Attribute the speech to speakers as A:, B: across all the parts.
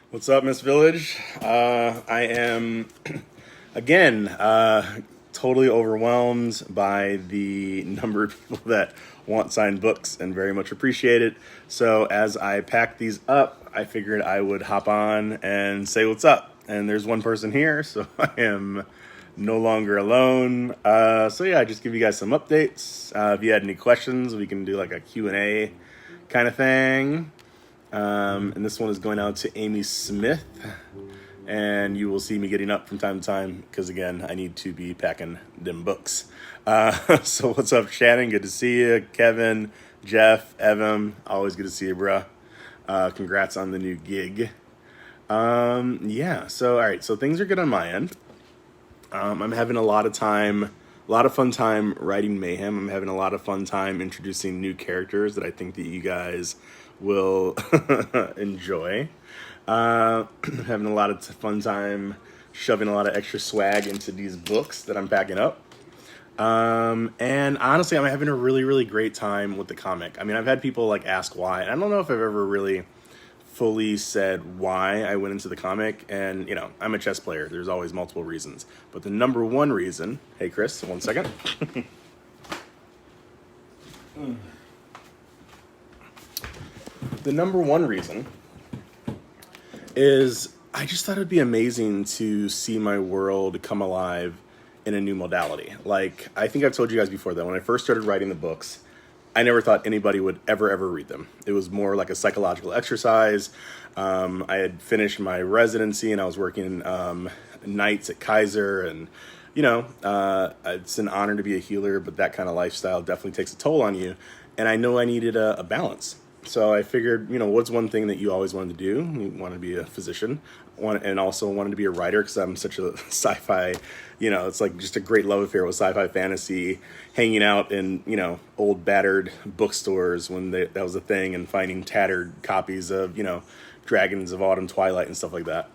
A: What's up, Miss Village? I am, again, totally overwhelmed by the number of people that want signed books and very much appreciate it. So as I packed these up, I figured I would hop on and say what's up. And there's one person here, so I am no longer alone. So yeah, just give you guys some updates. If you had any questions, we can do like a Q&A kind of thing. And this one is going out to Amy Smith, and you will see me getting up from time to time because, again, I need to be packing them books. So what's up, Shannon? Good to see you. Kevin, Jeff, Evan, always good to see you, bro. Congrats on the new gig. Yeah, so all right, so things are good on my end. I'm having a lot of fun time writing Mayhem. I'm having a lot of fun time introducing new characters that I think that you guys will enjoy. Having a lot of fun time shoving a lot of extra swag into these books that I'm packing up. And honestly, I'm having a really, really great time with the comic. I mean, I've had people like ask why. I don't know if I've ever really fully said why I went into the comic, and I'm a chess player. There's always multiple reasons, but the number one reason, hey Chris, 1 second. The number one reason is I just thought it'd be amazing to see my world come alive in a new modality. Like, I think I've told you guys before that when I first started writing the books, I never thought anybody would ever read them. It was more like a psychological exercise. I had finished my residency and I was working nights at Kaiser, and it's an honor to be a healer, but that kind of lifestyle definitely takes a toll on you. And I know I needed a balance. So I figured, what's one thing that you always wanted to do? You wanted to be a physician, and also wanted to be a writer because I'm such a sci-fi, it's like just a great love affair with sci-fi fantasy, hanging out in, old battered bookstores when that was a thing, and finding tattered copies of, Dragons of Autumn, Twilight, and stuff like that.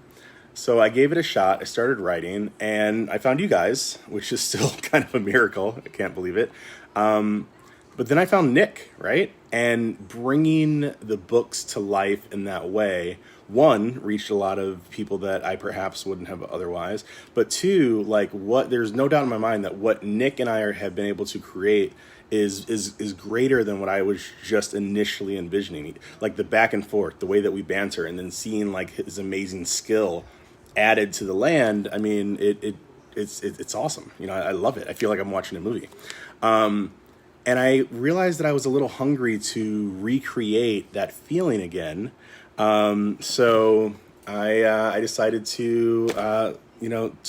A: So I gave it a shot. I started writing, and I found you guys, which is still kind of a miracle. I can't believe it. But then I found Nick, right? And bringing the books to life in that way, one, reached a lot of people that I perhaps wouldn't have otherwise. But two, there's no doubt in my mind that what Nick and I have been able to create is greater than what I was just initially envisioning. Like the back and forth, the way that we banter, and then seeing like his amazing skill added to the land. I mean, it's awesome. I love it. I feel like I'm watching a movie. And I realized that I was a little hungry to recreate that feeling again. So I decided to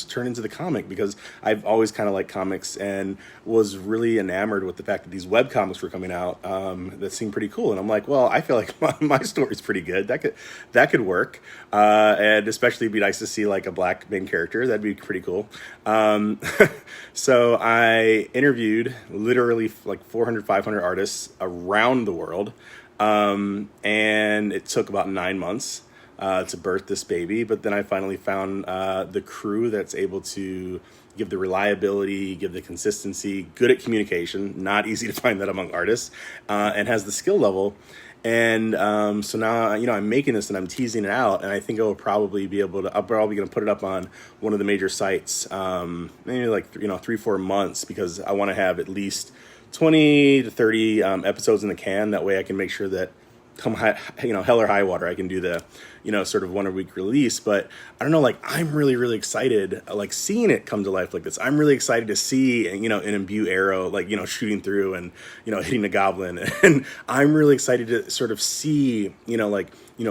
A: turn into the comic, because I've always kind of liked comics and was really enamored with the fact that these web comics were coming out that seemed pretty cool. And I'm like, well, I feel like my story's pretty good. That could work. And especially it'd be nice to see like a black main character. That'd be pretty cool. So I interviewed literally like 400, 500 artists around the world. And it took about 9 months to birth this baby. But then I finally found the crew that's able to give the reliability, give the consistency, good at communication, not easy to find that among artists, and has the skill level. And so now, I'm making this and I'm teasing it out, and I think I'm probably going to put it up on one of the major sites, maybe like 3-4 months, because I want to have at least 20 to 30 episodes in the can. That way I can make sure that come hell or high water, I can do the sort of 1 a week release. But I don't know, like, I'm really, really excited, like, seeing it come to life like this. I'm really excited to see an imbue arrow, like, shooting through and hitting a goblin. And I'm really excited to sort of see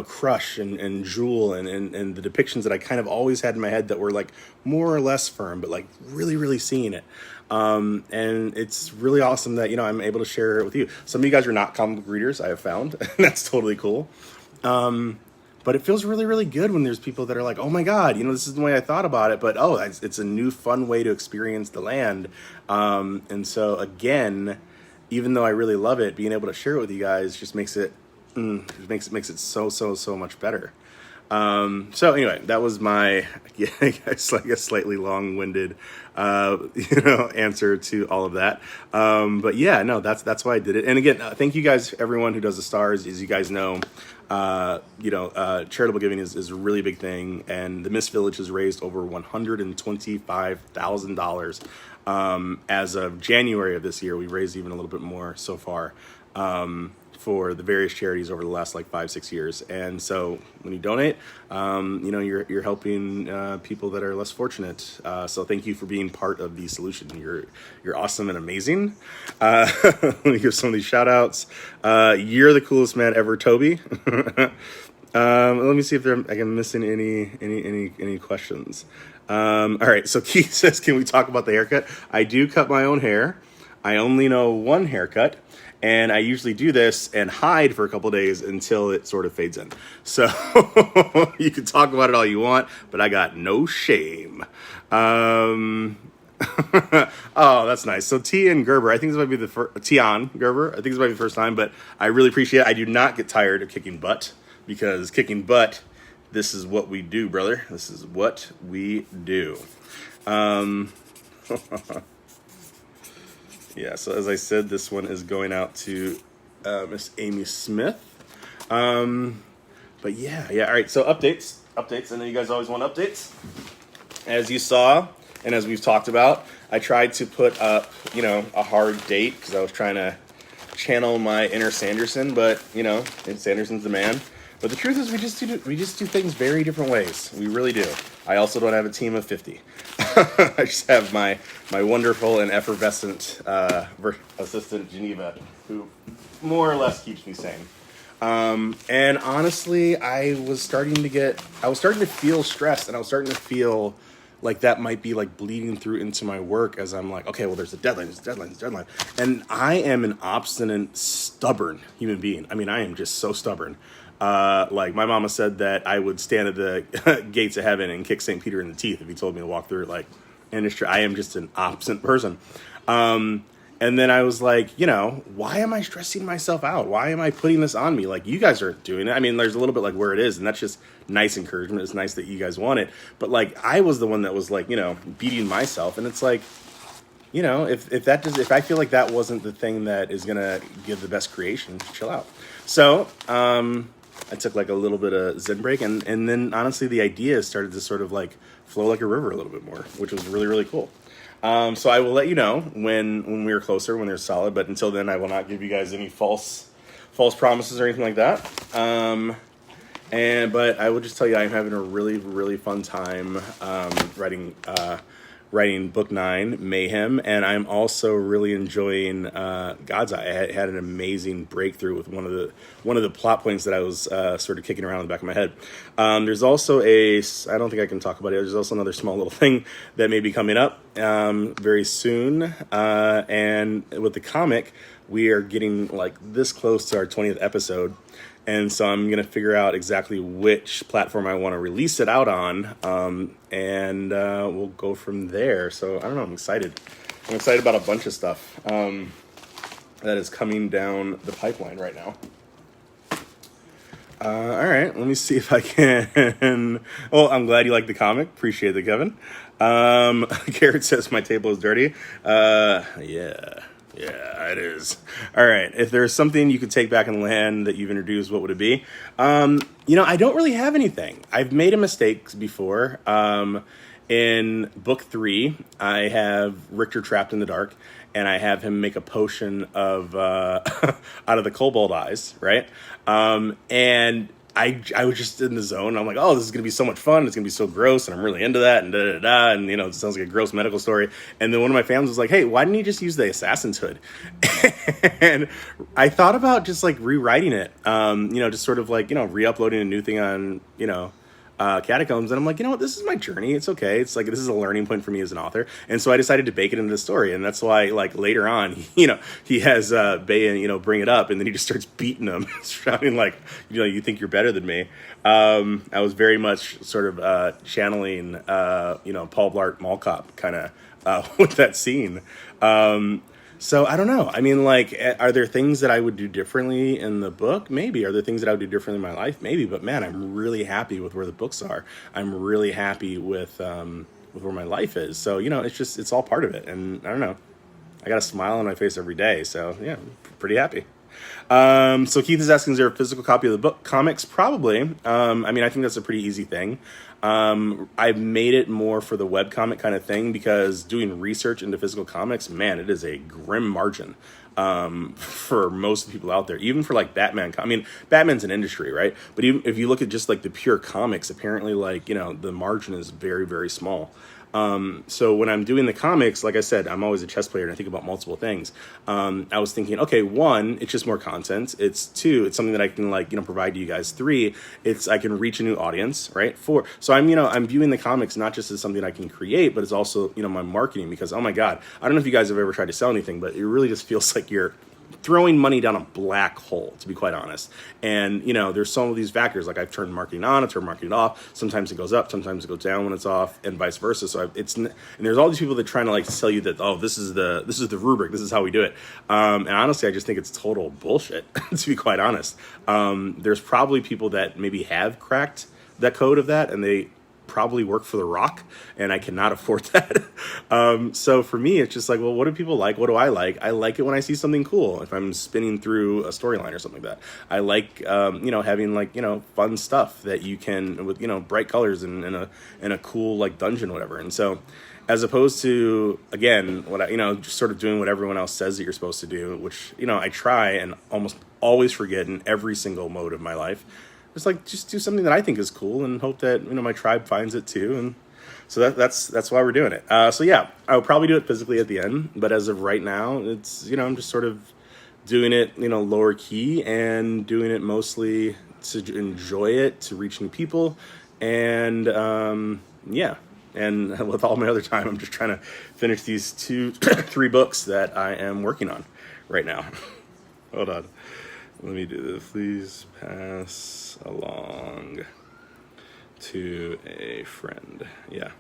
A: Crush and Jewel and the depictions that I kind of always had in my head that were like more or less firm, but like really, really seeing it. And it's really awesome that, I'm able to share it with you. Some of you guys are not comic book readers, I have found. That's totally cool. But it feels really, really good when there's people that are like, oh my God, this is the way I thought about it, but it's a new fun way to experience the land. And so again, even though I really love it, being able to share it with you guys just makes it so much better. So anyway, that was my, I guess, like a slightly long-winded, answer to all of that. But yeah, no, that's why I did it. And again, thank you guys, everyone who does the stars. As you guys know, charitable giving is a really big thing, and the Miss Village has raised over $125,000. As of January of this year, we raised even a little bit more so far. For the various charities over the last like 5-6 years. And so when you donate, you're helping people that are less fortunate. So thank you for being part of the solution. You're awesome and amazing. Let me give some of these shout outs. You're the coolest man ever, Toby. Let me see if I'm missing any questions. All right. So Keith says, can we talk about the haircut? I do cut my own hair. I only know one haircut. And I usually do this and hide for a couple days until it sort of fades in. So you can talk about it all you want, but I got no shame. Oh, that's nice. So Tian Gerber, I think this might be the first, Tian Gerber, I think this might be the first time, but I really appreciate it. I do not get tired of kicking butt, because kicking butt, this is what we do, brother. This is what we do. Yeah, so as I said, this one is going out to Miss Amy Smith. But yeah. All right, so updates. I know you guys always want updates. As you saw, and as we've talked about, I tried to put up, a hard date because I was trying to channel my inner Sanderson, but, Sanderson's the man. But the truth is we just do things very different ways. We really do. I also don't have a team of 50. I just have my wonderful and effervescent assistant, Geneva, who more or less keeps me sane. And honestly, I was starting to feel stressed, and I was starting to feel like that might be like bleeding through into my work as I'm like, okay, well, there's a deadline. And I am an obstinate, stubborn human being. I mean, I am just so stubborn. Like my mama said that I would stand at the gates of heaven and kick St. Peter in the teeth if he told me to walk through it. Like, and it's true. I am just an obstinate person. And then I was like, why am I stressing myself out? Why am I putting this on me? Like, you guys aren't doing it. I mean, there's a little bit like where it is, and that's just nice encouragement. It's nice that you guys want it. But like, I was the one that was like, beating myself. And it's like, if I feel like that wasn't the thing that is going to give the best creation, chill out. So, I took like a little bit of Zen break, and then honestly the idea started to sort of like flow like a river a little bit more, which was really, really cool. So I will let you know when we are closer, when they're solid, but until then I will not give you guys any false promises or anything like that. But I will just tell you I'm having a really, really fun time writing book 9, Mayhem, and I'm also really enjoying God's Eye. I had an amazing breakthrough with one of the plot points that I was sort of kicking around in the back of my head. There's also I don't think I can talk about it. There's also another small little thing that may be coming up very soon. And with the comic, we are getting like this close to our 20th episode. And so I'm going to figure out exactly which platform I want to release it out on, and we'll go from there. So, I don't know, I'm excited. I'm excited about a bunch of stuff that is coming down the pipeline right now. All right, let me see if I can... Well, I'm glad you like the comic. Appreciate it, Kevin. Garrett says my table is dirty. Yeah, it is. All right. If there's something you could take back in Land that you've introduced, what would it be? I don't really have anything. I've made a mistake before. In book 3, I have Richter trapped in the dark, and I have him make a potion of out of the kobold eyes, right? And I was just in the zone. I'm like, oh, this is going to be so much fun. It's going to be so gross. And I'm really into that. And da-da-da. And, it sounds like a gross medical story. And then one of my fans was like, hey, why didn't you just use the assassin's hood? And I thought about just like rewriting it, just sort of like, re-uploading a new thing on, Catacombs. And I'm like, you know what? This is my journey. It's okay. It's like, this is a learning point for me as an author. And so I decided to bake it into the story. And that's why, like, later on, he has Bayan, bring it up. And then he just starts beating him, shouting like, you think you're better than me. I was very much sort of channeling, Paul Blart Mall Cop kind of with that scene. So I don't know. I mean, like, are there things that I would do differently in the book? Maybe. Are there things that I would do differently in my life? Maybe. But man, I'm really happy with where the books are. I'm really happy with where my life is. So it's all part of it. And I don't know. I got a smile on my face every day. So yeah, I'm pretty happy. So Keith is asking, is there a physical copy of the book? Comics? Probably. I mean, I think that's a pretty easy thing. I've made it more for the webcomic kind of thing because doing research into physical comics, man, it is a grim margin for most of the people out there, even for like Batman. I mean, Batman's an industry, right? But even if you look at just like the pure comics, apparently like, the margin is very, very small. So when I'm doing the comics, like I said, I'm always a chess player and I think about multiple things. I was thinking, okay, one, it's just more content. It's two, it's something that I can provide to you guys. Three, it's, I can reach a new audience, right? Four, so I'm viewing the comics not just as something I can create, but it's also, my marketing because, oh my God, I don't know if you guys have ever tried to sell anything, but it really just feels like you're throwing money down a black hole, to be quite honest. And, there's some of these factors, like I've turned marketing on, I've turned marketing off. Sometimes it goes up, sometimes it goes down when it's off, and vice versa. So and there's all these people that are trying to tell you that, oh, this is the rubric, this is how we do it. And honestly, I just think it's total bullshit, to be quite honest. There's probably people that maybe have cracked that code of that, and they probably work for The Rock, and I cannot afford that. So for me, it's just like, well, what do people like? What do I like? I like it when I see something cool. If I'm spinning through a storyline or something like that, I like, having fun stuff that you can with, bright colors and in a cool dungeon, or whatever. And so, as opposed to, again, what just sort of doing what everyone else says that you're supposed to do, which, I try and almost always forget in every single mode of my life. Just do something that I think is cool and hope that, my tribe finds it too. And so that's why we're doing it. So yeah, I will probably do it physically at the end, but as of right now, it's, I'm just sort of doing it, lower key and doing it mostly to enjoy it, to reach new people. And, yeah. And with all my other time, I'm just trying to finish these 3 books that I am working on right now. Hold on. Let me do this. Please pass along to a friend. Yeah.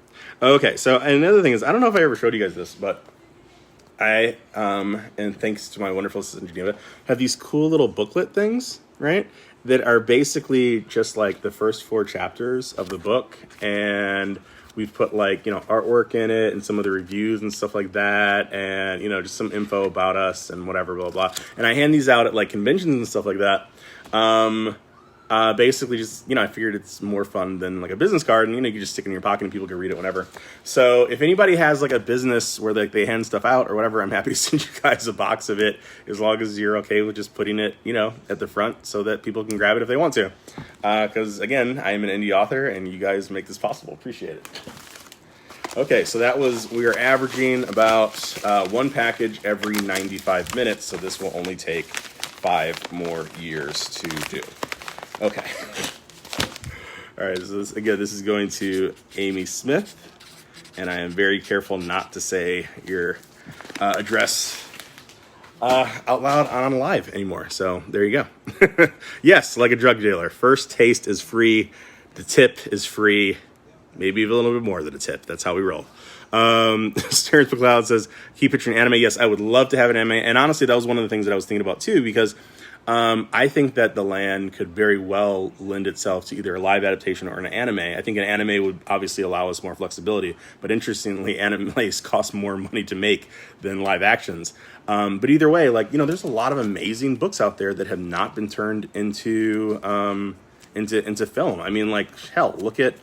A: Okay. So another thing is, I don't know if I ever showed you guys this, but I, and thanks to my wonderful assistant Geneva, have these cool little booklet things, right? That are basically just like the first 4 chapters of the book. And we've put artwork in it and some of the reviews and stuff like that. And, just some info about us and whatever, blah, blah. And I hand these out at conventions and stuff like that. Basically just, I figured it's more fun than a business card, and, you just stick it in your pocket and people can read it whenever. So if anybody has a business where they hand stuff out or whatever, I'm happy to send you guys a box of it, as long as you're okay with just putting it, at the front so that people can grab it if they want to. Cause again, I am an indie author and you guys make this possible. Appreciate it. Okay. So we are averaging about, 1 package every 95 minutes. So this will only take 5 more years to do. Okay. All right. So this is going to Amy Smith, and I am very careful not to say your address out loud on live anymore. So there you go. Yes, like a drug dealer. First taste is free. The tip is free. Maybe even a little bit more than a tip. That's how we roll. Terrence McLeod says, keep picturing anime. Yes, I would love to have an anime. And honestly, that was one of the things that I was thinking about too, because I think that The Land could very well lend itself to either a live adaptation or an anime. I think an anime would obviously allow us more flexibility, but interestingly, animes cost more money to make than live actions. But either way, there's a lot of amazing books out there that have not been turned into film. I mean, hell, look at,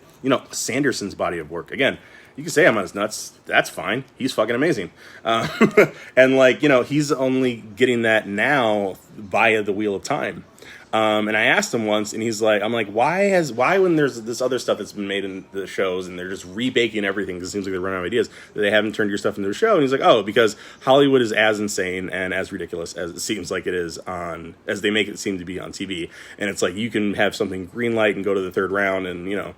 A: Sanderson's body of work. Again, you can say I'm on his nuts. That's fine. He's fucking amazing. And he's only getting that now via the Wheel of Time. And I asked him once, and he's like, I'm like, why when there's this other stuff that's been made in the shows and they're just rebaking everything because it seems like they're running out of ideas, that they haven't turned your stuff into a show? And he's like, oh, because Hollywood is as insane and as ridiculous as it seems like it is as they make it seem to be on TV. And it's you can have something green light and go to the 3rd round, and,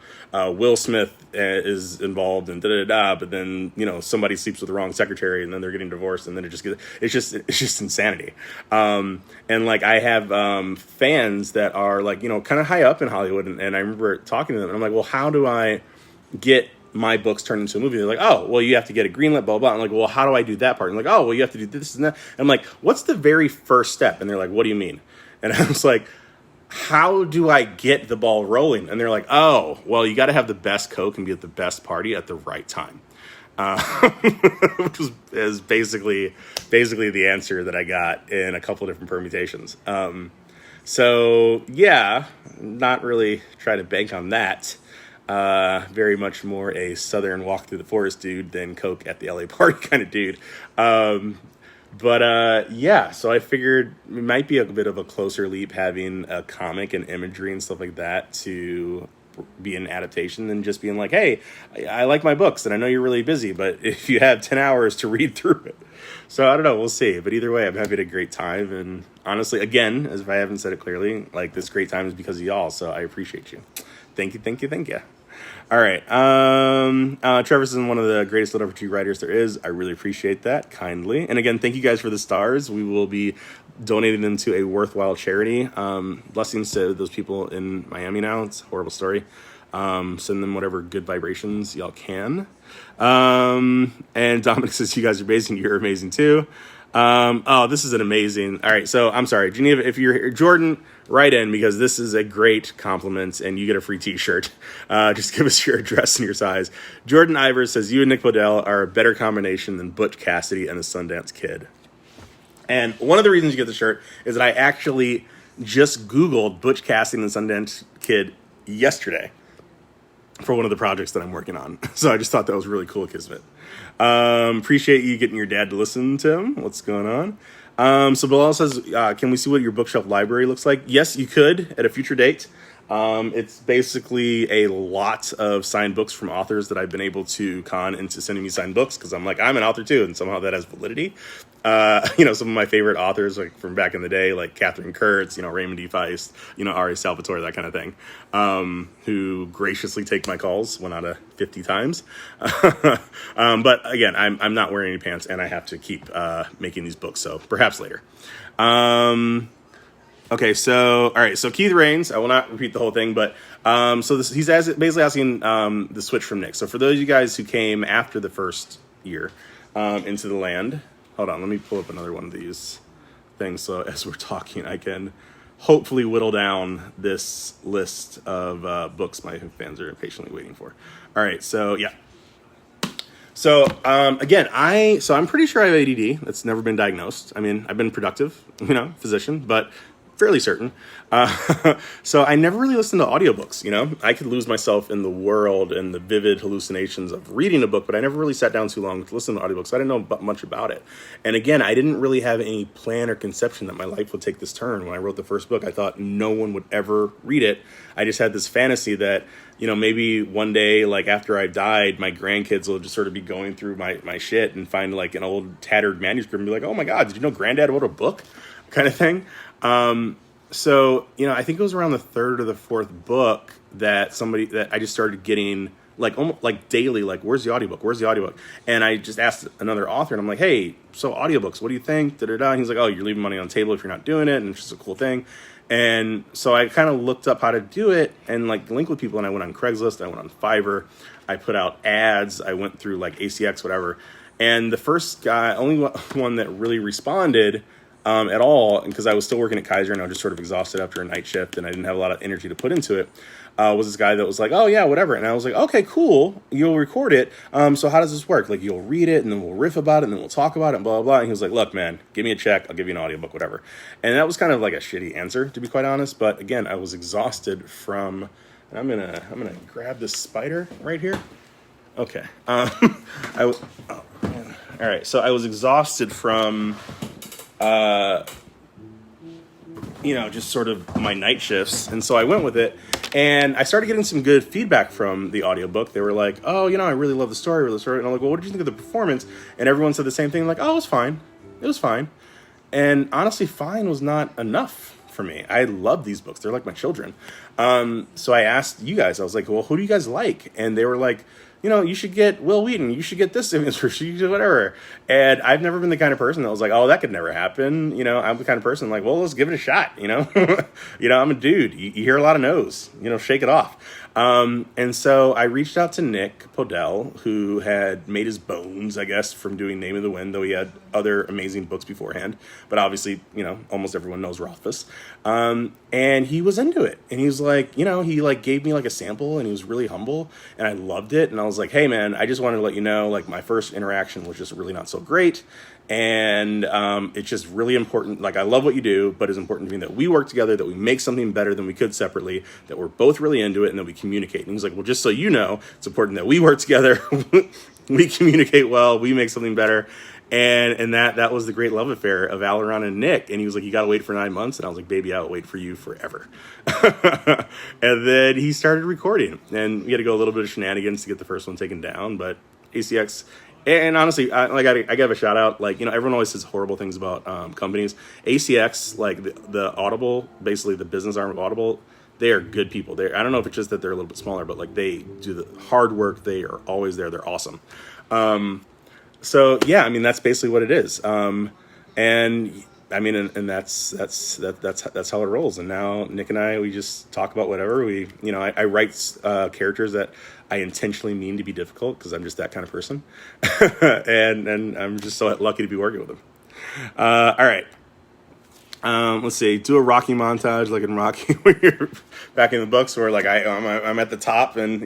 A: Will Smith is involved and da-da-da, but then, somebody sleeps with the wrong secretary and then they're getting divorced, and then it's just insanity. And I have fans that are kind of high up in Hollywood, and I remember talking to them, and I'm like, well, how do I get my books turned into a movie. They're like, oh, well, you have to get a greenlit, blah, blah. I'm like, well, how do I do that part? And like, oh, well, you have to do this and that. And I'm like, what's the very first step? And they're like, what do you mean? And I was like, how do I get the ball rolling? And they're like, oh, well, you got to have the best Coke and be at the best party at the right time. Which is basically the answer that I got in a couple of different permutations. So yeah, not really try to bank on that. Very much more a southern walk through the forest dude than Coke at the LA party kind of dude. Yeah, so I figured it might be a bit of a closer leap having a comic and imagery and stuff like that to be an adaptation than just being like, hey, I like my books and I know you're really busy, but if you have 10 hours to read through it. So I don't know, we'll see. But either way, I'm having a great time. And honestly, again, as if I haven't said it clearly, like this great time is because of y'all. So I appreciate you. Thank you. All right. Trevor is one of the greatest literature writers there is. I really appreciate that kindly. And again, thank you guys for the stars. We will be donating them to a worthwhile charity. Blessings to those people in Miami now. It's a horrible story. Send them whatever good vibrations y'all can. And Dominic says, you guys are amazing. You're amazing too. This is an amazing. All right. So I'm sorry, Geneva, if you're here, Jordan, write in because this is a great compliment and you get a free t-shirt. Just give us your address and your size. Jordan Ivers says, you and Nick Bodell are a better combination than Butch Cassidy and the Sundance Kid. And one of the reasons you get the shirt is that I actually just Googled Butch Cassidy and the Sundance Kid yesterday for one of the projects that I'm working on. So I just thought that was really cool, Kismet. Appreciate you getting your dad to listen to him. What's going on? So Bilal says, can we see what your bookshelf library looks like? Yes, you could at a future date. It's basically a lot of signed books from authors that I've been able to con into sending me signed books because I'm like, I'm an author too, and somehow that has validity. Some of my favorite authors, like from back in the day, like Catherine Kurtz, Raymond D. Feist, Ari Salvatore, that kind of thing, who graciously take my calls 1 out of 50 times. But again, I'm not wearing any pants, and I have to keep making these books, so perhaps later. Okay, so all right, so Keith Rains, I will not repeat the whole thing, but he's basically asking the switch from Nick. So for those of you guys who came after the first year into the land, hold on, let me pull up another one of these things. So as we're talking, I can hopefully whittle down this list of books my fans are impatiently waiting for. All right, so yeah. So again, I'm pretty sure I have ADD. That's never been diagnosed. I mean, I've been productive, physician, but fairly certain. So I never really listened to audiobooks, I could lose myself in the world and the vivid hallucinations of reading a book, but I never really sat down too long to listen to audiobooks. So I didn't know much about it. And again, I didn't really have any plan or conception that my life would take this turn. When I wrote the first book, I thought no one would ever read it. I just had this fantasy that, maybe one day, like after I died, my grandkids will just sort of be going through my shit and find like an old tattered manuscript and be like, oh my God, did you know Granddad wrote a book? Kind of thing. So, I think it was around the third or the fourth book that I just started getting like almost like daily, like, where's the audiobook? And I just asked another author and I'm like, hey, so audiobooks, what do you think? And he's like, oh, you're leaving money on the table if you're not doing it. And it's just a cool thing. And so I kind of looked up how to do it and like link with people. And I went on Craigslist, I went on Fiverr, I put out ads, I went through like ACX, whatever. And the first guy, only one that really responded at all, because I was still working at Kaiser and I was just sort of exhausted after a night shift and I didn't have a lot of energy to put into it, was this guy that was like, oh yeah, whatever. And I was like, okay, cool, you'll record it. So how does this work? Like, you'll read it and then we'll riff about it and then we'll talk about it and blah, blah, blah. And he was like, look, man, give me a check, I'll give you an audiobook, whatever. And that was kind of like a shitty answer, to be quite honest. But again, I was exhausted from, and I'm gonna grab this spider right here. Okay. All right. So I was exhausted from, just sort of my night shifts. And so I went with it and I started getting some good feedback from the audiobook. They were like, oh, I really love the story. And I'm like, well, what did you think of the performance? And everyone said the same thing. Like, oh, it was fine. And honestly, fine was not enough for me. I love these books. They're like my children. So I asked you guys, I was like, well, who do you guys like? And they were like, you should get Will Wheaton. You should get this image, or you should do whatever. And I've never been the kind of person that was like, oh, that could never happen. I'm the kind of person like, well, let's give it a shot. I'm a dude. You hear a lot of no's. Shake it off. And so I reached out to Nick Podell, who had made his bones, I guess, from doing Name of the Wind, though he had other amazing books beforehand. But obviously, almost everyone knows Rothfuss. And he was into it. And he was like, he like gave me like a sample, and he was really humble, and I loved it. And I was like, hey man, I just wanted to let you know, like, my first interaction was just really not so great. And it's just really important. Like, I love what you do, but it's important to me that we work together, that we make something better than we could separately, that we're both really into it, and that we communicate. And he's like, well, just so you know, it's important that we work together, we communicate well, we make something better. And that was the great love affair of Alaron and Nick. And he was like, you got to wait for 9 months. And I was like, baby, I'll wait for you forever. And then he started recording. And we had to go a little bit of shenanigans to get the first one taken down. But ACX... And honestly, I give a shout out. Like, everyone always says horrible things about companies. ACX, like the Audible, basically the business arm of Audible, they are good people. I don't know if it's just that they're a little bit smaller, but like they do the hard work. They are always there. They're awesome. So yeah, I mean, that's basically what it is. And I mean, and that's how it rolls. And now Nick and I, we just talk about whatever. I write characters that I intentionally mean to be difficult because I'm just that kind of person. and I'm just so lucky to be working with them. All right. Let's see. Do a Rocky montage like in Rocky when you're back in the books where like I'm at the top and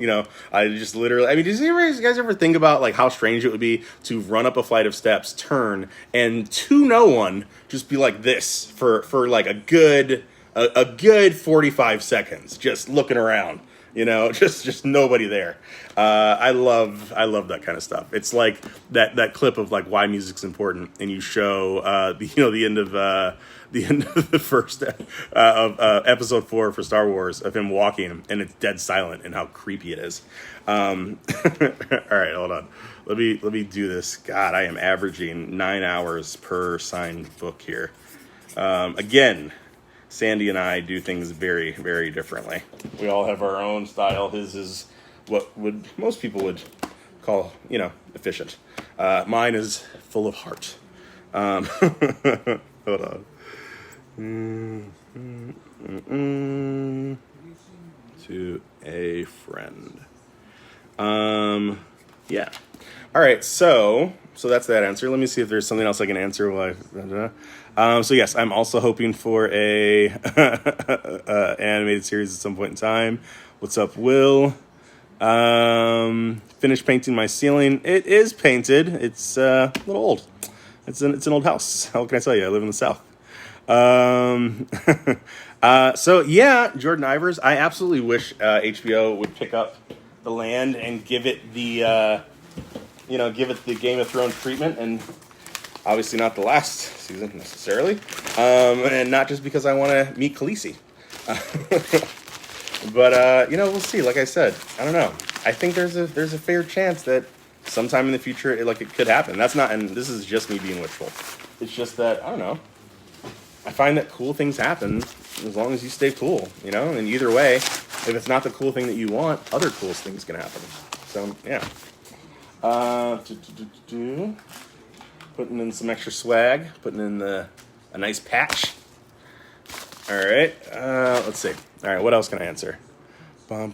A: I just literally. I mean, do you guys ever think about like how strange it would be to run up a flight of steps, turn, and to no one just be like this for like a good 45 seconds, just looking around. Just nobody there. I love that kind of stuff. It's like that clip of like why music's important, and you show the end of the first of episode 4 for Star Wars of him walking, and it's dead silent, and how creepy it is. All right, hold on. Let me do this. God, I am averaging 9 hours per signed book here. Again. Sandy and I do things very, very differently. We all have our own style. His is what most people would call, efficient. Mine is full of heart. Hold on. To a friend. Yeah. All right. So that's that answer. Let me see if there's something else I can answer while so yes, I'm also hoping for a animated series at some point in time. What's up, Will? Finished painting my ceiling. It is painted. It's a little old. It's an old house. How can I tell you? I live in the South. So yeah, Jordan Ivers. I absolutely wish HBO would pick up the Land and give it the Game of Thrones treatment, and obviously not the last season necessarily, and not just because I want to meet Khaleesi. But we'll see. Like I said, I don't know. I think there's a fair chance that sometime in the future it could happen. That's not, and this is just me being wishful. It's just that I don't know. I find that cool things happen as long as you stay cool, And either way, if it's not the cool thing that you want, other cool things can happen. So yeah. Putting in some extra swag, putting in a nice patch. All right, let's see. All right, what else can I answer? So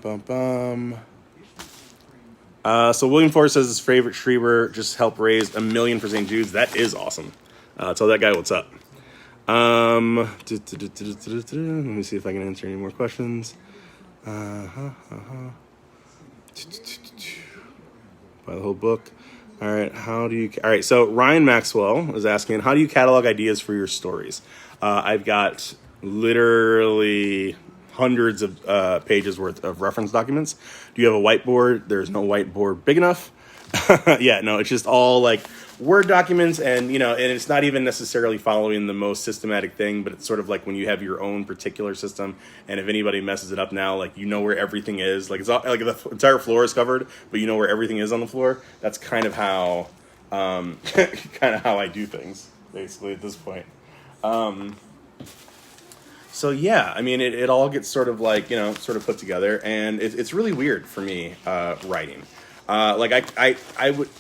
A: William Forrest says his favorite Schreiber just helped raise $1 million for St. Jude's. That is awesome. Tell that guy what's up. Let me see if I can answer any more questions. Buy the whole book. All right, all right, so Ryan Maxwell is asking, how do you catalog ideas for your stories? I've got literally hundreds of pages worth of reference documents. Do you have a whiteboard? There's no whiteboard big enough. Yeah, no, it's just all like Word documents, and and it's not even necessarily following the most systematic thing, but it's sort of like when you have your own particular system, and if anybody messes it up now, like where everything is, like it's all, like the entire floor is covered, but where everything is on the floor. That's kind of how I do things basically at this point. So yeah, I mean it all gets sort of like sort of put together, and it's really weird for me writing. I would,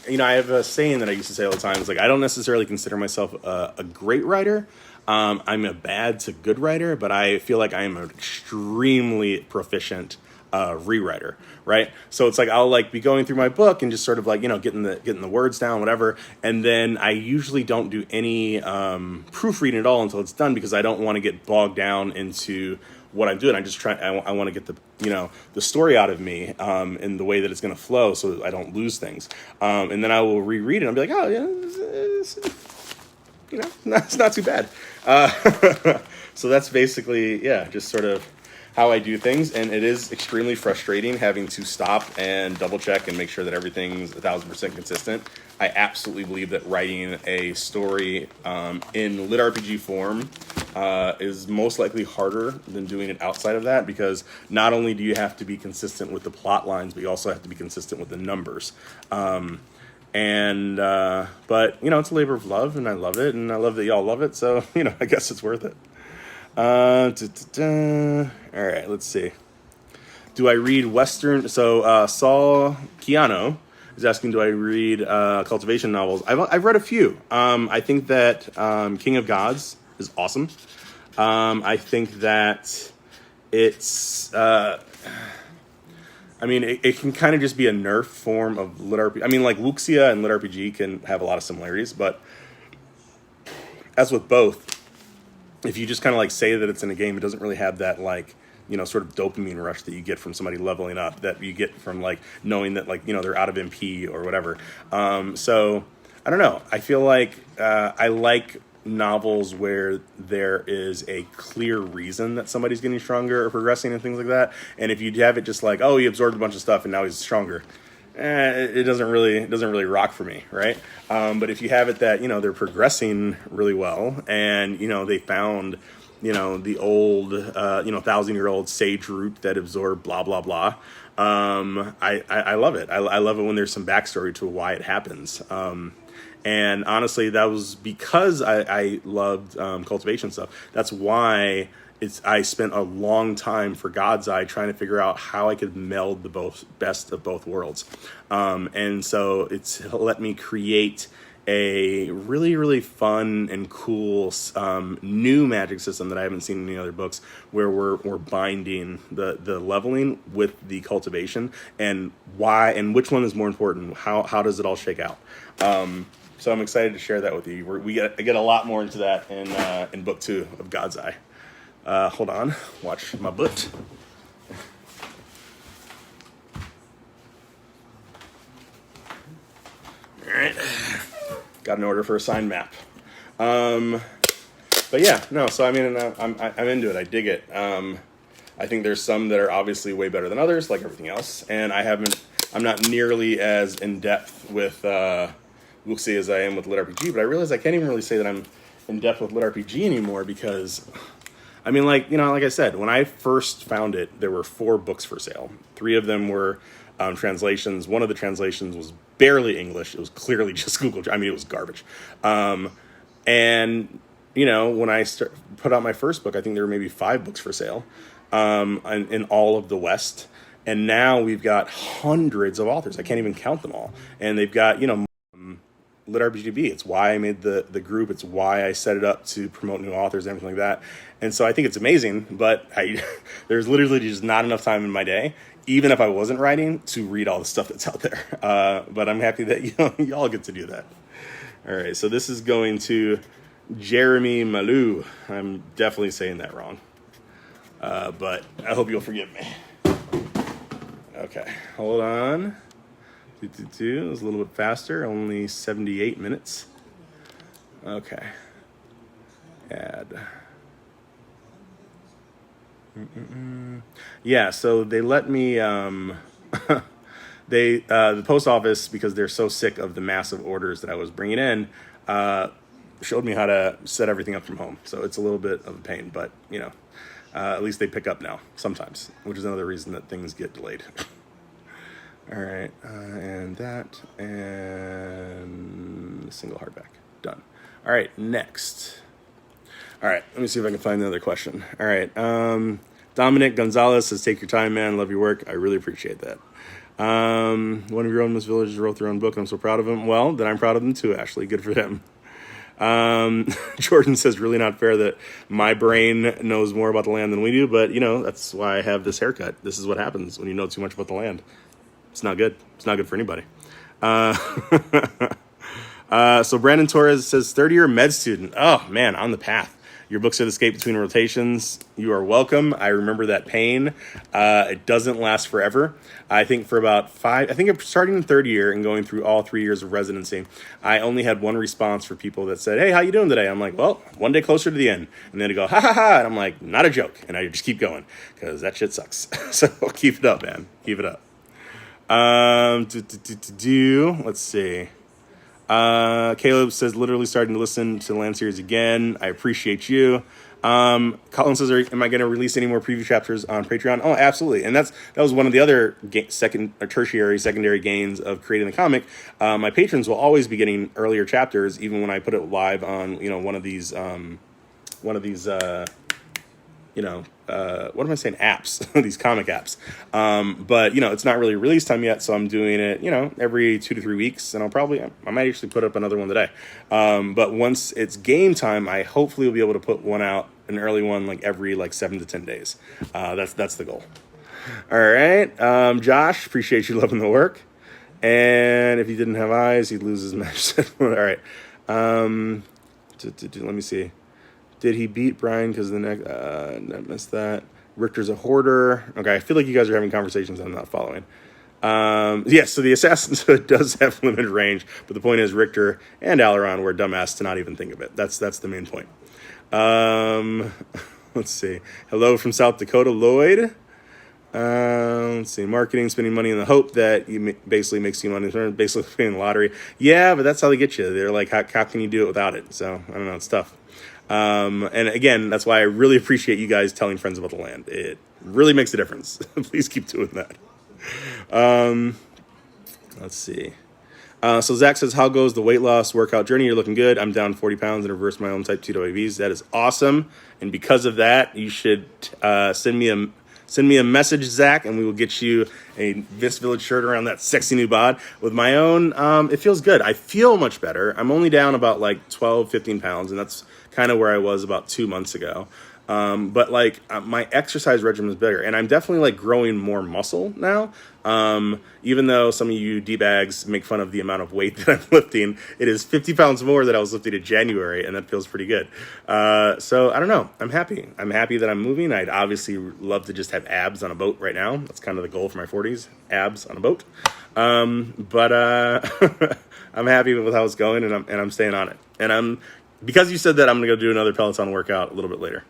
A: I have a saying that I used to say all the time. It's like, I don't necessarily consider myself a great writer. I'm a bad to good writer, but I feel like I am an extremely proficient rewriter, right? So it's like I'll like be going through my book and just sort of like, getting the words down, whatever, and then I usually don't do any proofreading at all until it's done, because I don't want to get bogged down into what I'm doing. I want to get the story out of me in the way that it's going to flow, so that I don't lose things. And then I will reread it and I'll be like, oh yeah, it's not too bad. So that's basically, just sort of how I do things. And it is extremely frustrating having to stop and double check and make sure that everything's 1,000% consistent. I absolutely believe that writing a story in lit RPG form is most likely harder than doing it outside of that, because not only do you have to be consistent with the plot lines, but you also have to be consistent with the numbers. But it's a labor of love, and I love it, and I love that y'all love it, so I guess it's worth it. All right, let's see. Do I read Western? So Saul Keano is asking, do I read cultivation novels? I've read a few. I think that King of Gods is awesome. I think that it's it can kind of just be a nerf form of lit RPG. I mean, like Wuxia and lit RPG can have a lot of similarities, but as with both, if you just kind of like say that it's in a game, it doesn't really have that like, sort of dopamine rush that you get from somebody leveling up, that you get from like knowing that like, they're out of MP or whatever. So I don't know. I feel like I like novels where there is a clear reason that somebody's getting stronger or progressing and things like that. And if you have it just like, oh, he absorbed a bunch of stuff and now he's stronger, it doesn't really rock for me, right? But if you have it that they're progressing really well, and they found the old 1,000-year-old sage root that absorbed blah blah blah, I love it. I love it when there's some backstory to why it happens. And honestly, that was because I loved cultivation stuff. That's why I spent a long time for God's Eye trying to figure out how I could meld the best of both worlds. And so it's let me create a really, really fun and cool new magic system that I haven't seen in any other books, where we're binding the leveling with the cultivation, and why and which one is more important. How does it all shake out? So I'm excited to share that with you. I get a lot more into that in book 2 of God's Eye. Hold on, watch my butt. All right, got an order for a signed map. But yeah, no. So I mean, I'm into it. I dig it. I think there's some that are obviously way better than others, like everything else. And I'm not nearly as in depth with Wuxia as I am with lit RPG. But I realize I can't even really say that I'm in depth with lit RPG anymore, because I mean, like I said, when I first found it, there were 4 books for sale. 3 of them were translations. One of the translations was barely English. It was clearly just Google. I mean, it was garbage. And when I put out my first book, I think there were maybe 5 books for sale in all of the West. And now we've got hundreds of authors. I can't even count them all. And they've got, Lit RPGB. It's why I made the group. It's why I set it up to promote new authors and everything like that. And so I think it's amazing, but there's literally just not enough time in my day, even if I wasn't writing, to read all the stuff that's out there. But I'm happy that y'all get to do that. All right, so this is going to Jeremy Malou. I'm definitely saying that wrong. But I hope you'll forgive me. Okay, hold on. It was a little bit faster, only 78 minutes. Okay. Add. Yeah, so they let me, the post office, because they're so sick of the massive orders that I was bringing in, showed me how to set everything up from home. So it's a little bit of a pain, but, at least they pick up now sometimes, which is another reason that things get delayed. All right, and that, and single hardback, done. All right, next. All right, let me see if I can find another question. All right, Dominic Gonzalez says, take your time, man, love your work. I really appreciate that. One of your own Miss Villagers wrote their own book, and I'm so proud of them. Well, then I'm proud of them too, Ashley, good for them. Jordan says, really not fair that my brain knows more about the land than we do, but that's why I have this haircut. This is what happens when you know too much about the land. It's not good. It's not good for anybody. So Brandon Torres says, third-year med student. Oh, man, on the path. Your books have escaped between rotations. You are welcome. I remember that pain. It doesn't last forever. I think for about I think I'm starting in third year and going through all 3 years of residency, I only had one response for people that said, hey, how you doing today? I'm like, well, one day closer to the end. And then they go, ha, ha, ha. And I'm like, not a joke. And I just keep going because that shit sucks. So keep it up, man. Keep it up. Let's see. Caleb says, literally starting to listen to the Land series again. I appreciate you. Colin says, am I going to release any more preview chapters on Patreon? Oh, absolutely. And that was one of the other secondary gains of creating the comic. My patrons will always be getting earlier chapters, even when I put it live on, one of these what am I saying? Apps, these comic apps. But it's not really release time yet. So I'm doing it, every 2 to 3 weeks, and I might actually put up another one today. But once it's game time, I hopefully will be able to put one out, an early one, every 7 to 10 days. That's the goal. All right. Josh, appreciate you loving the work. And if he didn't have eyes, he'd lose his match. All right. Let me see. Did he beat Brian because the next... I missed that. Richter's a hoarder. Okay, I feel like you guys are having conversations I'm not following. Yes, so the Assassin's Hood does have limited range, but the point is Richter and Alaron were dumbass to not even think of it. That's the main point. Let's see. Hello from South Dakota, Lloyd. Let's see. Marketing, spending money in the hope that you basically makes you money, basically playing the lottery. Yeah, but that's how they get you. They're like, how can you do it without it? So, I don't know, it's tough. And again, that's why I really appreciate you guys telling friends about the land. It really makes a difference. Please keep doing that. Let's see. So Zach says, how goes the weight loss workout journey? You're looking good. I'm down 40 pounds and reversed my own type 2 diabetes. That is awesome. And because of that, you should send me a message, Zach, and we will get you a Vis Village shirt around that sexy new bod. With my own, it feels good. I feel much better. I'm only down about 12, 15 pounds, and that's kind of where I was about 2 months ago. But my exercise regimen is better, and I'm definitely growing more muscle now. Even though some of you D-bags make fun of the amount of weight that I'm lifting, it is 50 pounds more that I was lifting in January, and that feels pretty good. So I don't know. I'm happy. I'm happy that I'm moving. I'd obviously love to just have abs on a boat right now. That's kind of the goal for my 40s, abs on a boat. But I'm happy with how it's going, and I'm staying on it. And because you said that, I'm going to go do another Peloton workout a little bit later.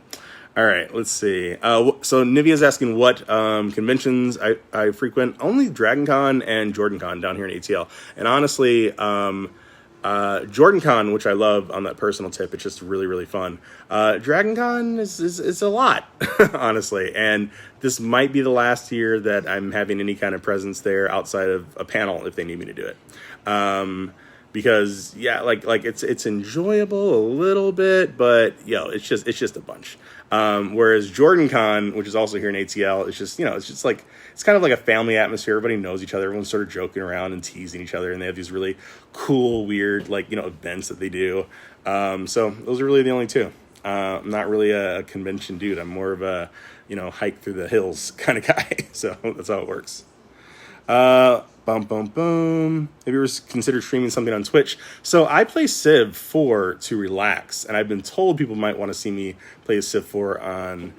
A: All right, let's see. So Nivea's asking what conventions I frequent. Only DragonCon and JordanCon down here in ATL. And honestly, JordanCon, which I love on that personal tip, it's just really, really fun. DragonCon is a lot, honestly. And this might be the last year that I'm having any kind of presence there outside of a panel if they need me to do it. Because it's enjoyable a little bit, but it's just a bunch. Whereas JordanCon, which is also here in ATL, it's just it's kind of like a family atmosphere. Everybody knows each other. Everyone's sort of joking around and teasing each other, and they have these really cool, weird events that they do. So those are really the only two. I'm not really a convention dude. I'm more of a hike through the hills kind of guy. So that's how it works. Boom. Have you ever considered streaming something on Twitch? So I play Civ 4 to relax, and I've been told people might want to see me play Civ 4 on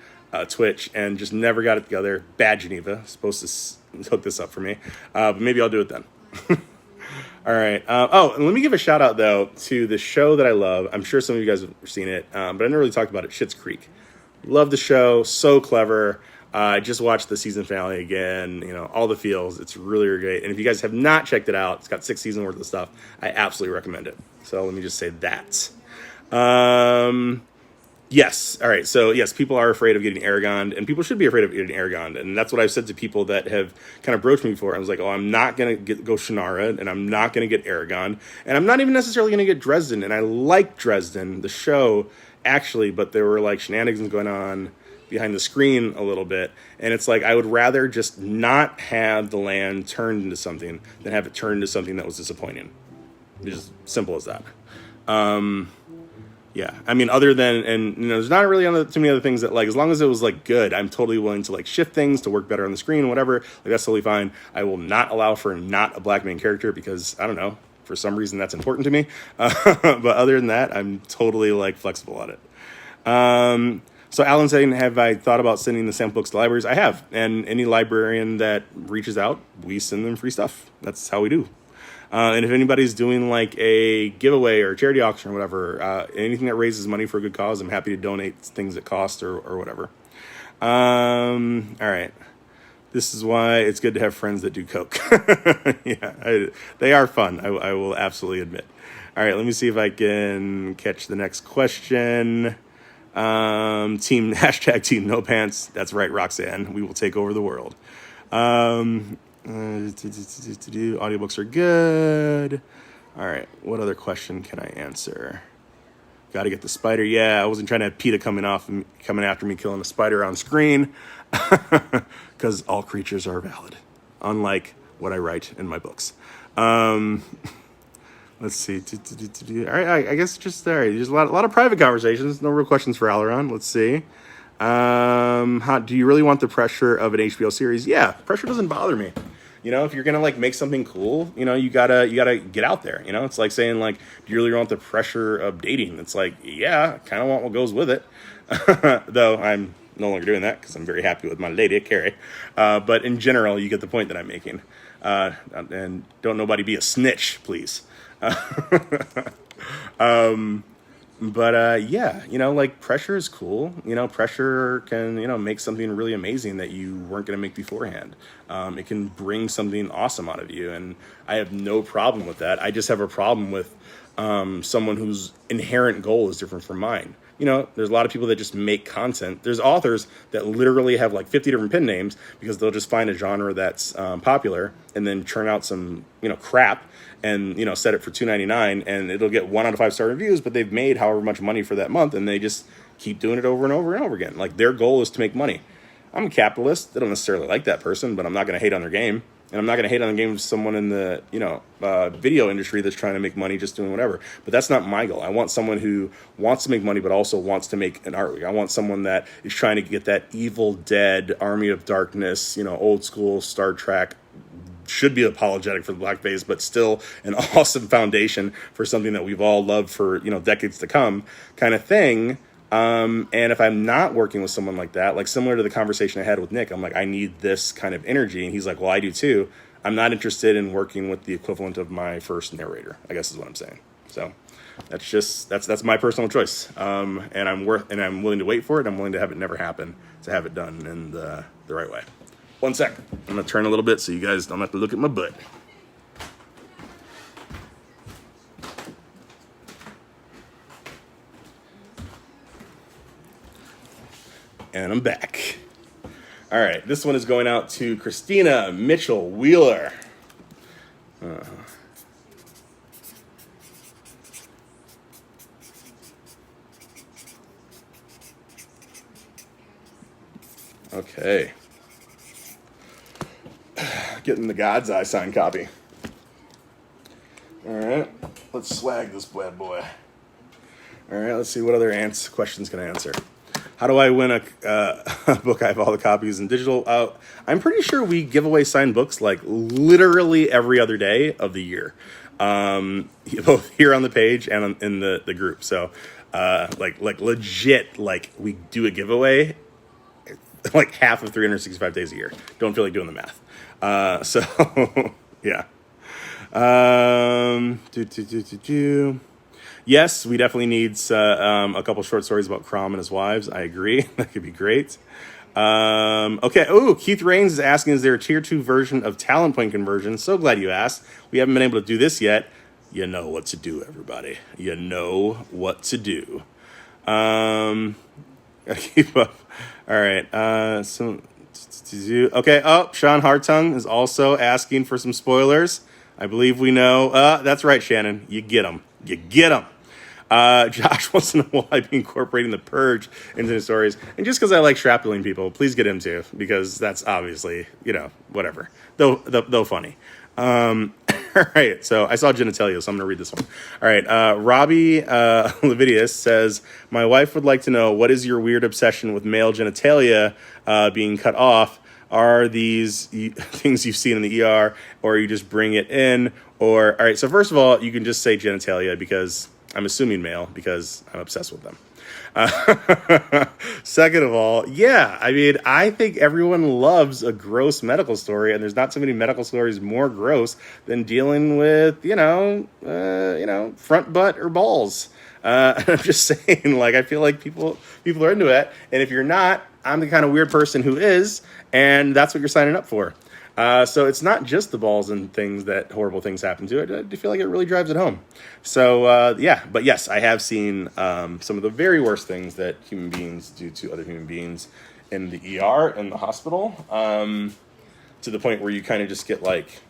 A: Twitch, and just never got it together. Bad Geneva, supposed to hook this up for me, but maybe I'll do it then. All right. And let me give a shout out though to the show that I love. I'm sure some of you guys have seen it, but I never really talked about it. Schitt's Creek. Love the show. So clever. I just watched the season finale again, all the feels. It's really, really great. And if you guys have not checked it out, it's got 6 seasons worth of stuff. I absolutely recommend it. So let me just say that. Yes. All right. So yes, people are afraid of getting Aragoned, and people should be afraid of getting Aragoned. And that's what I've said to people that have kind of broached me before. I was like, I'm not going to go Shannara, and I'm not going to get Aragon, and I'm not even necessarily going to get Dresden. And I like Dresden, the show, actually, but there were shenanigans going on behind the screen a little bit, and it's I would rather just not have the land turned into something than have it turned into something that was disappointing. It's just simple as that. Yeah, I mean, other than, and there's not really too many other things that, like, as long as it was like good, I'm totally willing to like shift things to work better on the screen, whatever. Like, that's totally fine. I will not allow for not a black main character because I don't know, for some reason that's important to me. But other than that, I'm totally like flexible on it. So Alan saying, have I thought about sending the sample books to libraries? I have, and any librarian that reaches out, we send them free stuff. That's how we do. And if anybody's doing like a giveaway or a charity auction or whatever, anything that raises money for a good cause, I'm happy to donate things that cost or whatever. All right. This is why it's good to have friends that do coke. Yeah, they are fun. I will absolutely admit. All right, let me see if I can catch the next question. Hashtag team no pants. That's right, Roxanne. We will take over the world. Audiobooks are good. All right, what other question can I answer? Got to get the spider. Yeah, I wasn't trying to have PETA coming after me killing a spider on screen, because all creatures are valid, unlike what I write in my books. Let's see. All right, I guess just there. There's a lot of private conversations. No real questions for Alaron. Let's see. Do you really want the pressure of an HBO series? Yeah, pressure doesn't bother me. If you're gonna like make something cool, you gotta get out there. It's like saying like, do you really want the pressure of dating? It's like, yeah, I kind of want what goes with it. Though I'm no longer doing that because I'm very happy with my lady, Carrie. But in general, you get the point that I'm making. And don't nobody be a snitch, please. But yeah, like pressure is cool. Pressure can, make something really amazing that you weren't going to make beforehand. It can bring something awesome out of you. And I have no problem with that. I just have a problem with someone whose inherent goal is different from mine. There's a lot of people that just make content. There's authors that literally have like 50 different pen names because they'll just find a genre that's popular and then churn out some, crap and, set it for $2.99 and it'll get 1 out of 5 star reviews, but they've made however much money for that month and they just keep doing it over and over and over again. Like their goal is to make money. I'm a capitalist. They don't necessarily like that person, but I'm not going to hate on their game. And I'm not going to hate on the game of someone in the, video industry that's trying to make money just doing whatever. But that's not my goal. I want someone who wants to make money but also wants to make an artwork. I want someone that is trying to get that Evil Dead, Army of Darkness, old school Star Trek, should be apologetic for the blackface, but still an awesome foundation for something that we've all loved for, decades to come kind of thing. And if I'm not working with someone like that, like similar to the conversation I had with Nick, I'm like, I need this kind of energy. And he's like, well, I do too. I'm not interested in working with the equivalent of my first narrator, I guess is what I'm saying. So that's my personal choice. And I'm willing to wait for it. I'm willing to have it never happen, to have it done in the right way. 1 sec. I'm going to turn a little bit so you guys don't have to look at my butt. And I'm back. All right, this one is going out to Christina Mitchell Wheeler. Okay. Getting the God's Eye signed copy. All right, let's swag this bad boy. All right, let's see what other questions can I answer. How do I win a book? I have all the copies in digital. I'm pretty sure we give away signed books like literally every other day of the year, both here on the page and in the group. So, like legit, like we do a giveaway like half of 365 days a year. Don't feel like doing the math. So yeah. Yes, we definitely need a couple short stories about Crom and his wives. I agree. That could be great. Okay. Oh, Keith Rains is asking, is there a tier 2 version of talent point conversion? So glad you asked. We haven't been able to do this yet. You know what to do, everybody. You know what to do. Keep up. All right. Okay. Oh, Sean Hartung is also asking for some spoilers. I believe we know. That's right, Shannon. You get them. You get them. Josh wants to know why I'd be incorporating The Purge into the stories. And just because I like shrapneling people, please get him too, because that's obviously, whatever. Though funny. All right, so I saw genitalia, so I'm going to read this one. All right, Robbie Levidius says, my wife would like to know, what is your weird obsession with male genitalia being cut off? Are these things you've seen in the ER, or you just bring it in? Or, all right, so first of all, you can just say genitalia because I'm assuming male because I'm obsessed with them. Second of all, yeah, I mean, I think everyone loves a gross medical story, and there's not so many medical stories more gross than dealing with, front butt or balls. I'm just saying, like, I feel like people are into it, and if you're not, I'm the kind of weird person who is, and that's what you're signing up for. So it's not just the balls and things that horrible things happen to it. I feel like it really drives it home. So, but yes, I have seen some of the very worst things that human beings do to other human beings in the ER and the hospital, to the point where you kind of just get like,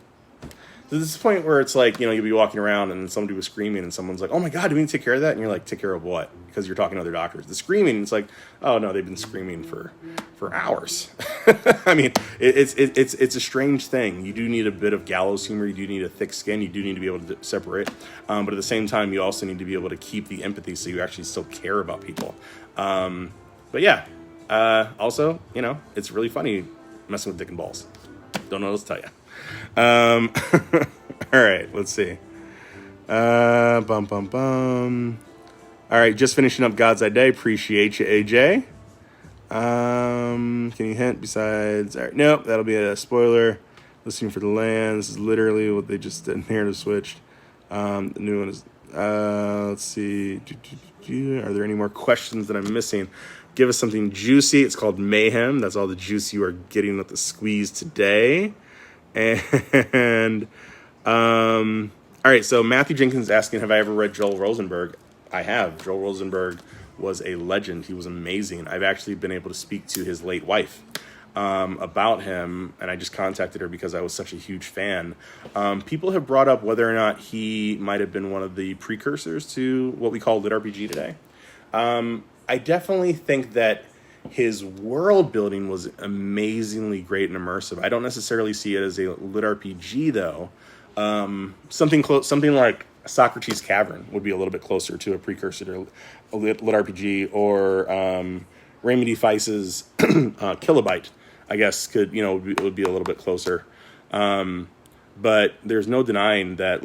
A: to this point where it's like, you'll be walking around and somebody was screaming and someone's like, oh my God, do we need to take care of that? And you're like, take care of what? Because you're talking to other doctors. The screaming, it's like, oh no, they've been screaming for hours. I mean, it's a strange thing. You do need a bit of gallows humor. You do need a thick skin. You do need to be able to separate. But at the same time, you also need to be able to keep the empathy so you actually still care about people. But yeah, also, it's really funny messing with dick and balls. Don't know what else to tell you. All right, let's see. All right, just finishing up God's Eye Day. Appreciate you, AJ. Can you hint besides? All right, nope, that'll be a spoiler. Listening for the Land. This is literally what they just did. Narrative switched. The new one is. Let's see. Are there any more questions that I'm missing? Give us something juicy. It's called Mayhem. That's all the juice you are getting with the squeeze today. And all right, so Matthew Jenkins is asking, have I ever read Joel Rosenberg? I have. Joel Rosenberg was a legend. He was amazing. I've actually been able to speak to his late wife about him, and I just contacted her because I was such a huge fan. People have brought up whether or not he might have been one of the precursors to what we call lit RPG today. I definitely think that his world building was amazingly great and immersive. I don't necessarily see it as a lit RPG though. Something like Socrates Cavern would be a little bit closer to a precursor to a lit RPG, or Raymond D. Feist's Kilobyte, I guess would be a little bit closer. But there's no denying that,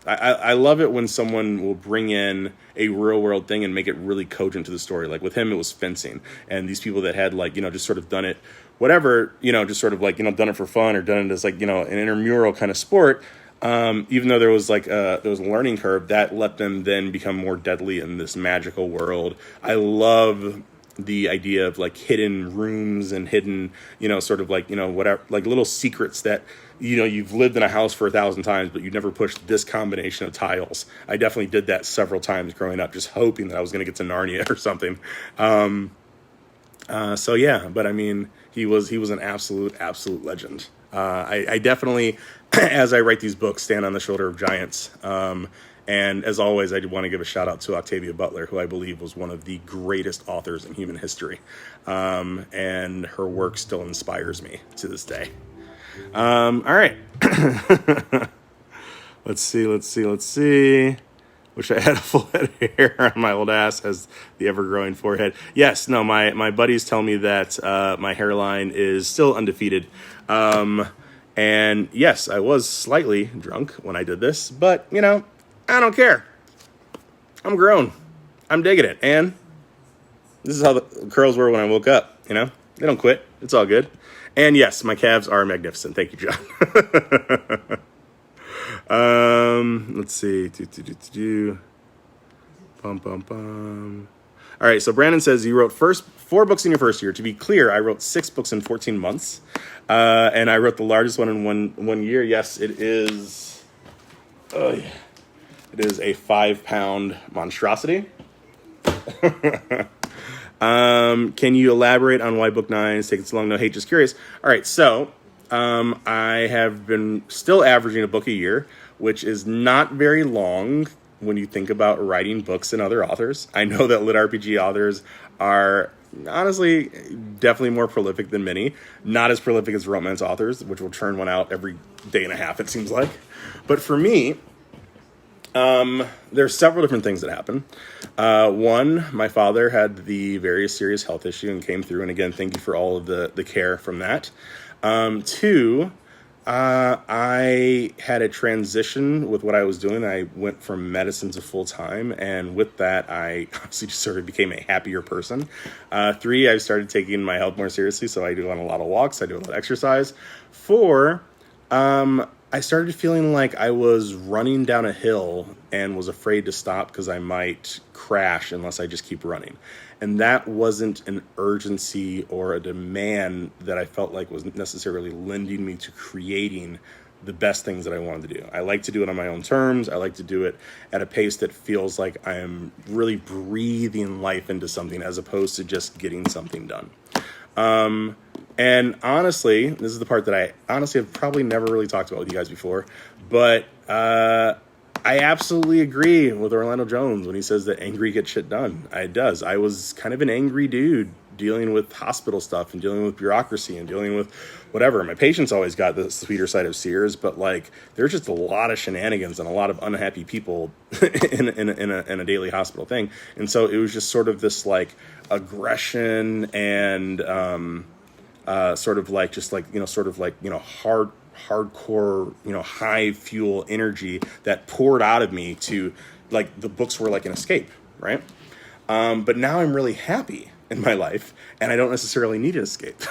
A: I love it when someone will bring in a real world thing and make it really cogent to the story. Like with him, it was fencing, and these people that had just sort of done it, whatever, just sort of done it for fun or done it as an intramural kind of sport. Even though there was a learning curve that let them then become more deadly in this magical world. I love the idea of hidden rooms and hidden, whatever, little secrets that, you've lived in a house for 1,000 times, but you've never pushed this combination of tiles. I definitely did that several times growing up, just hoping that I was going to get to Narnia or something. So yeah, but I mean, he was an absolute legend. I definitely, as I write these books, stand on the shoulder of giants. And as always, I want to give a shout out to Octavia Butler, who I believe was one of the greatest authors in human history. And her work still inspires me to this day. All right. Let's see. Wish I had a full head of hair on my old ass as the ever-growing forehead. Yes, no, my buddies tell me that my hairline is still undefeated. And yes, I was slightly drunk when I did this, but, I don't care. I'm grown. I'm digging it. And this is how the curls were when I woke up, They don't quit. It's all good. And yes, my calves are magnificent. Thank you, John. Let's see. All right, so Brandon says you wrote 4 books in your first year. To be clear, I wrote 6 books in 14 months. And I wrote the largest one in one year. Yes, it is. It is a 5-pound monstrosity. Can you elaborate on why book 9 is taking so long? No hate, just curious. All right, so I have been still averaging a book a year, which is not very long when you think about writing books and other authors. I know that lit RPG authors are honestly definitely more prolific than many. Not as prolific as romance authors, which will churn one out every day and a half, it seems like. But for me, there's several different things that happen. One, my father had the very serious health issue and came through. And again, thank you for all of the care from that. Two, I had a transition with what I was doing. I went from medicine to full time. And with that, I honestly just sort of became a happier person. Three, I started taking my health more seriously. So I do on a lot of walks. I do a lot of exercise. Four, I started feeling like I was running down a hill and was afraid to stop because I might crash unless I just keep running. And that wasn't an urgency or a demand that I felt like was necessarily lending me to creating the best things that I wanted to do. I like to do it on my own terms. I like to do it at a pace that feels like I am really breathing life into something as opposed to just getting something done. And honestly, this is the part that I honestly have probably never really talked about with you guys before, but I absolutely agree with Orlando Jones when he says that angry gets shit done. It does. I was kind of an angry dude dealing with hospital stuff and dealing with bureaucracy and dealing with whatever. My patients always got the sweeter side of Sears, but like there's just a lot of shenanigans and a lot of unhappy people in a daily hospital thing. And so it was just sort of this like aggression and sort of like just like, sort of like, hardcore, high fuel energy that poured out of me to like the books were like an escape. Right. But now I'm really happy in my life and I don't necessarily need an escape.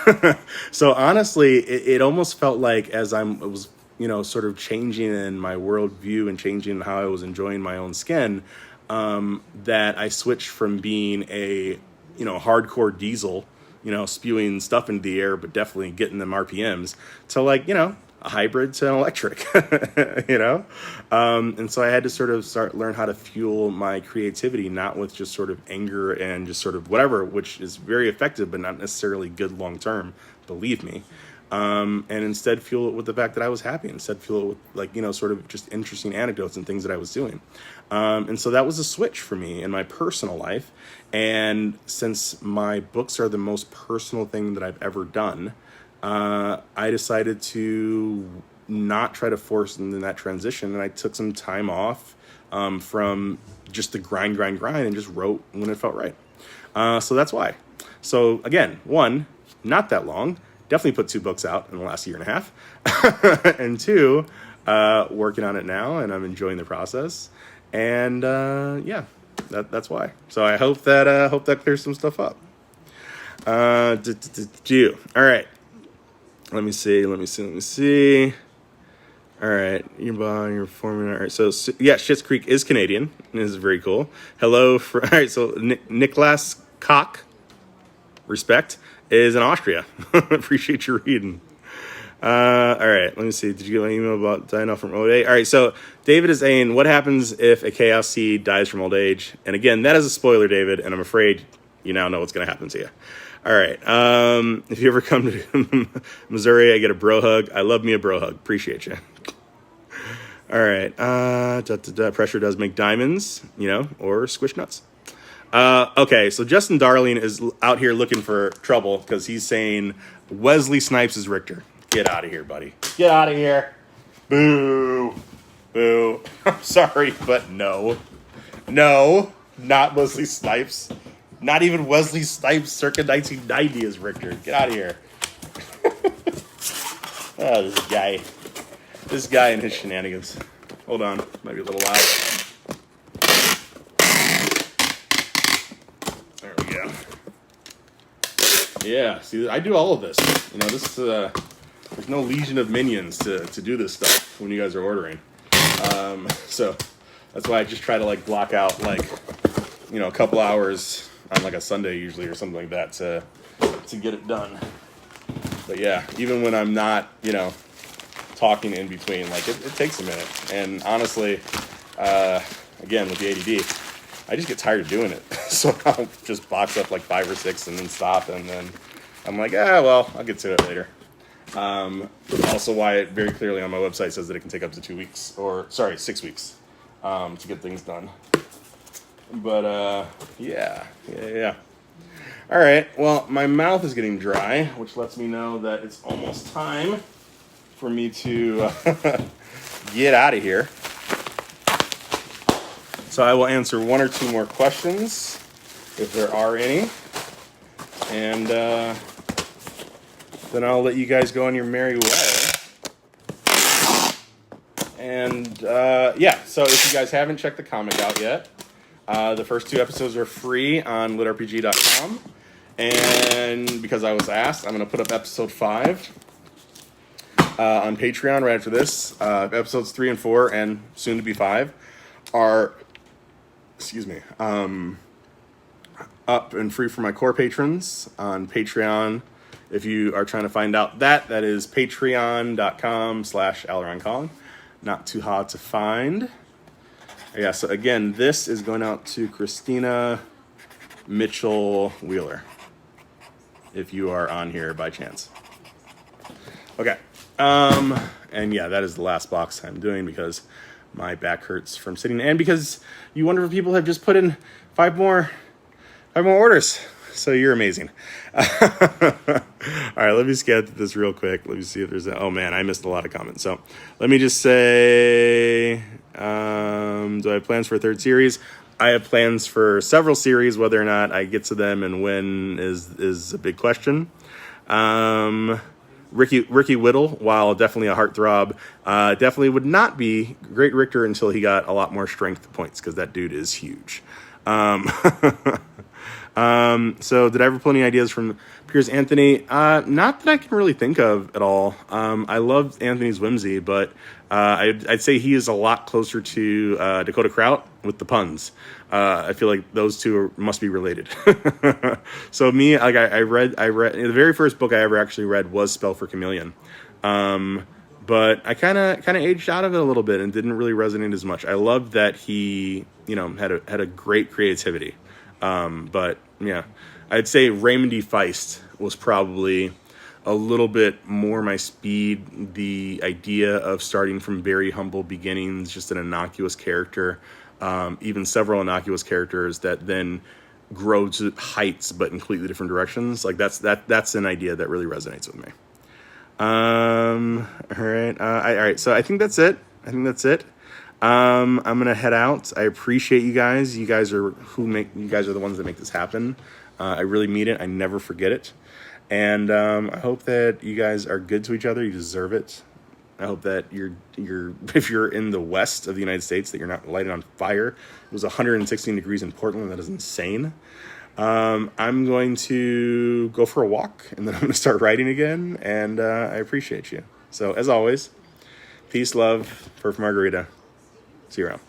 A: So honestly, it almost felt like as I was, sort of changing in my worldview and changing how I was enjoying my own skin, that I switched from being a, hardcore diesel, spewing stuff into the air, but definitely getting them RPMs to like, a hybrid to an electric, and so I had to sort of learn how to fuel my creativity, not with just sort of anger and just sort of whatever, which is very effective, but not necessarily good long-term, believe me. And instead fuel it with the fact that I was happy. Instead fuel it with like, sort of just interesting anecdotes and things that I was doing. And so that was a switch for me in my personal life. And since my books are the most personal thing that I've ever done, I decided to not try to force into that transition. And I took some time off from just the grind and just wrote when it felt right. So that's why. So again, one, not that long. Definitely put 2 books out in the last year and a half. And 2, working on it now, and I'm enjoying the process. And yeah, that's why. So I hope that clears some stuff up. All right. Let me see. All right, you're forming. All right, so yeah, Schitt's Creek is Canadian. This is very cool. Hello, all right. So Niklas Koch, respect, is in Austria. Appreciate your reading. All right, let me see. Did you get my email about dying off from old age? All right, so David is saying, what happens if a chaos seed dies from old age? And again, that is a spoiler, David, and I'm afraid you now know what's going to happen to you. All right, if you ever come to Missouri, I get a bro hug. I love me a bro hug. Appreciate you. All right, pressure does make diamonds, or squish nuts. Okay, so Justin Darling is out here looking for trouble because he's saying Wesley Snipes is Richter. Get out of here, buddy. Get out of here. Boo. Boo. I'm sorry, but no. No, not Wesley Snipes. Not even Wesley Snipes circa 1990 is Richter. Get out of here. Oh, this guy and his shenanigans. Hold on, might be a little loud. There we go. Yeah, see, I do all of this. This there's no legion of minions to do this stuff when you guys are ordering. So that's why I just try to like block out like, a couple hours on like a Sunday usually or something like that to get it done. But yeah, even when I'm not, talking in between, like it takes a minute. And honestly, again, with the ADD, I just get tired of doing it. So I'll just box up like 5 or 6 and then stop. And then I'm like, well, I'll get to it later. Also why it very clearly on my website says that it can take up to 6 weeks, to get things done. But, yeah. All All right, well, my mouth is getting dry, which lets me know that it's almost time for me to get out of here. So I will answer one or two more questions, if there are any. And then I'll let you guys go on your merry way. And yeah, so if you guys haven't checked the comic out yet, the first 2 episodes are free on litrpg.com. And because I was asked, I'm going to put up episode 5 on Patreon right after this. Episodes 3 and 4, and soon to be 5, are, up and free for my core patrons on Patreon. If you are trying to find out that is patreon.com/AleronCong. Not too hard to find. Yeah, so again, this is going out to Christina Mitchell Wheeler, if you are on here by chance. Okay. And yeah, that is the last box I'm doing because my back hurts from sitting, and because you wonder if people have just put in 5 more orders. So you're amazing. All right, let me scan through this real quick. Let me see if there's oh man, I missed a lot of comments. So let me just say, do I have plans for a 3rd series? I have plans for several series. Whether or not I get to them and when is a big question. Ricky Whittle, while definitely a heartthrob, definitely would not be Great Richter until he got a lot more strength points, because that dude is huge. So did I ever pull any ideas from Piers Anthony? Not that I can really think of at all. I love Anthony's whimsy, but I'd say he is a lot closer to Dakota Kraut with the puns. I feel like those two must be related. So me, like I read the very first book I ever actually read was Spell for Chameleon. But I kind of aged out of it a little bit and didn't really resonate as much. I loved that he, had a great creativity. But yeah, I'd say Raymond E. Feist was probably a little bit more my speed. The idea of starting from very humble beginnings, just an innocuous character, even several innocuous characters that then grow to heights but in completely different directions. Like that's an idea that really resonates with me. All right. So I think that's it. I'm gonna head out. I appreciate you guys. You guys are the ones that make this happen. I really mean it. I never forget it. And I hope that you guys are good to each other. You deserve it. I hope that if you're in the west of the United States, that you're not lighted on fire. It was 116 degrees in Portland. That is insane. I'm going to go for a walk, and then I'm going to start writing again. And I appreciate you. So as always, peace, love, Perf Margarita. See you around.